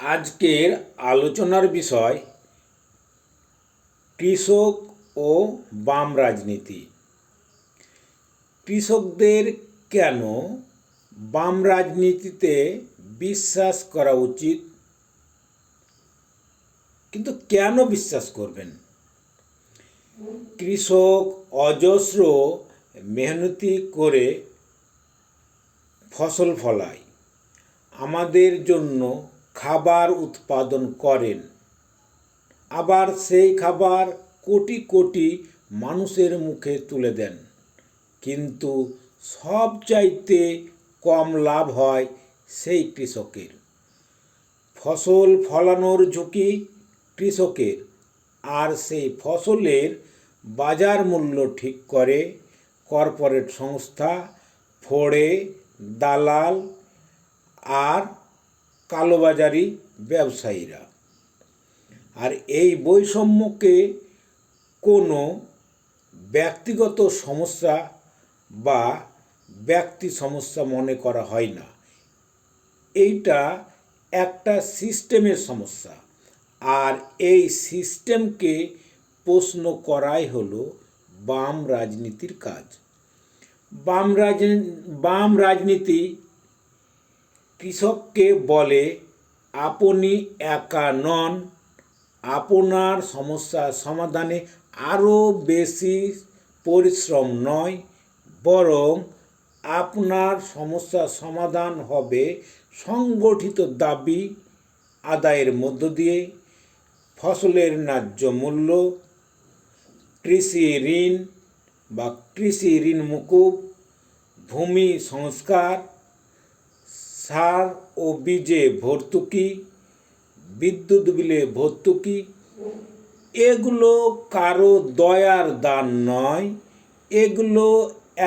আজকের আলোচনার বিষয় কৃষক ও বাম রাজনীতি। কৃষকদের কেন বাম রাজনীতিতে বিশ্বাস করা উচিত, কিন্তু কেন বিশ্বাস করবেন? কৃষক অজস্র মেহনতি করে ফসল ফলায়, আমাদের জন্য খাবার উৎপাদন করেন, আবার সেই খাবার কোটি কোটি মানুষের মুখে তুলে দেন। কিন্তু সবচাইতে কম লাভ হয় সেই কৃষকের। ফসল ফলানোর ঝুঁকি কৃষকের, আর সেই ফসলের বাজার মূল্য ঠিক করে কর্পোরেট সংস্থা, ফড়ে, দালাল আর কালোবাজারি ব্যবসায়ীরা। আর এই বৈষম্যকে কোনো ব্যক্তিগত সমস্যা বা ব্যক্তি সমস্যা মনে করা হয় না, এইটা একটা সিস্টেমের সমস্যা। আর এই সিস্টেমকে প্রশ্ন করাই হলো বাম রাজনীতির কাজ। বাম রাজনীতি কৃষককে বলে, আপনি একা নন, আপনার সমস্যা সমাধানে আরও বেশি পরিশ্রম নয়, বরং আপনার সমস্যা সমাধান হবে সংগঠিত দাবি আদায়ের মধ্য দিয়ে, ফসলের ন্যায্য মূল্য, কৃষি ঋণ বা কৃষি ঋণ মুকুব, ভূমি সংস্কার, সার ও বীজে ভর্তুকি, বিদ্যুৎ বিলে ভর্তুকি। এগুলো কারো দয়ার দান নয়, এগুলো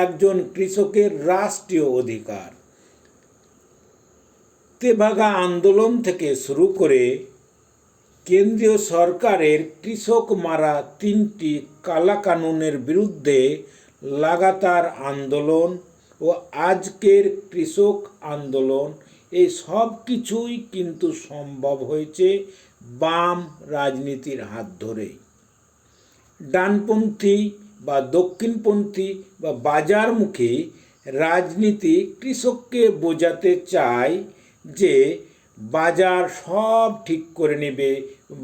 একজন কৃষকের রাষ্ট্রীয় অধিকার। তেভাগা আন্দোলন থেকে শুরু করে কেন্দ্রীয় সরকারের কৃষক মারা 3টি কালাকানুনের বিরুদ্ধে লাগাতার আন্দোলন ও আজকের কৃষক আন্দোলন, এই সব কিছুই কিন্তু সম্ভব হয়েছে বাম রাজনীতির হাত ধরেই। ডানপন্থী বা দক্ষিণপন্থী বা বাজারমুখী রাজনীতি কৃষককে বোঝাতে চায় যে বাজার সব ঠিক করে নেবে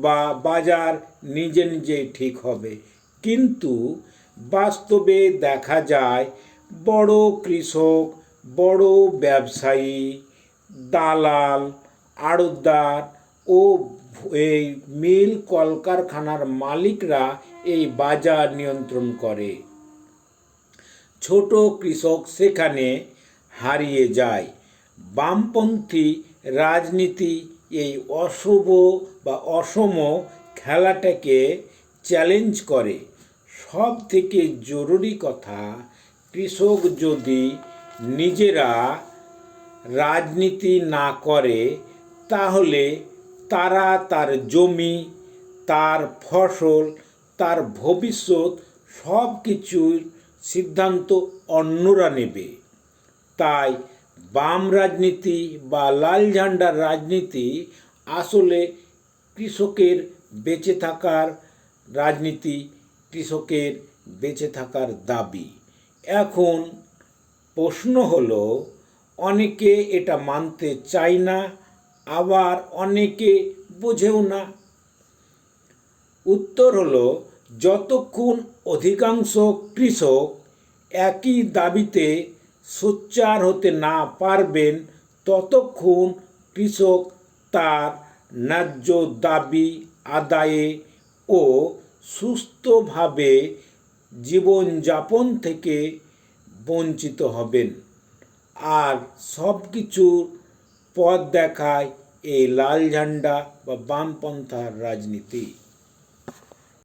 বা বাজার নিজে নিজেই ঠিক হবে। কিন্তু বাস্তবে দেখা যায় বড় কৃষক, বড় ব্যবসায়ী, দালাল, আড়তদার ও এই মিল কলকারখানার মালিকরা এই বাজার নিয়ন্ত্রণ করে। ছোট কৃষক সেখানে হারিয়ে যায়। বামপন্থী রাজনীতি এই অশুভ বা অসম খেলাটাকে চ্যালেঞ্জ করে। সব থেকে জরুরি কথা, কৃষক যদি নিজেরা রাজনীতি না করে, তাহলে তারা তার জমি, তার ফসল, তার ভবিষ্যৎ সব কিছুর সিদ্ধান্ত অন্যরা নেবে। তাই বাম রাজনীতি বা লাল ঝান্ডার রাজনীতি আসলে কৃষকের বেঁচে থাকার রাজনীতি, কৃষকের বেঁচে থাকার দাবি। এখন প্রশ্ন হলো, অনেকে এটা মানতে চায় না, আবার অনেকে বোঝেও না। উত্তর হলো, যতক্ষণ অধিকাংশ কৃষক একই দাবিতে সোচ্চার হতে না পারবেন, ততক্ষণ কৃষক তার ন্যায্য দাবি আদায়ে ও সুস্থভাবে জীবনযাপন থেকে বঞ্চিত হবেন। আর সব কিছুর পথ দেখায় এই লাল ঝান্ডা বা বামপন্থার রাজনীতি।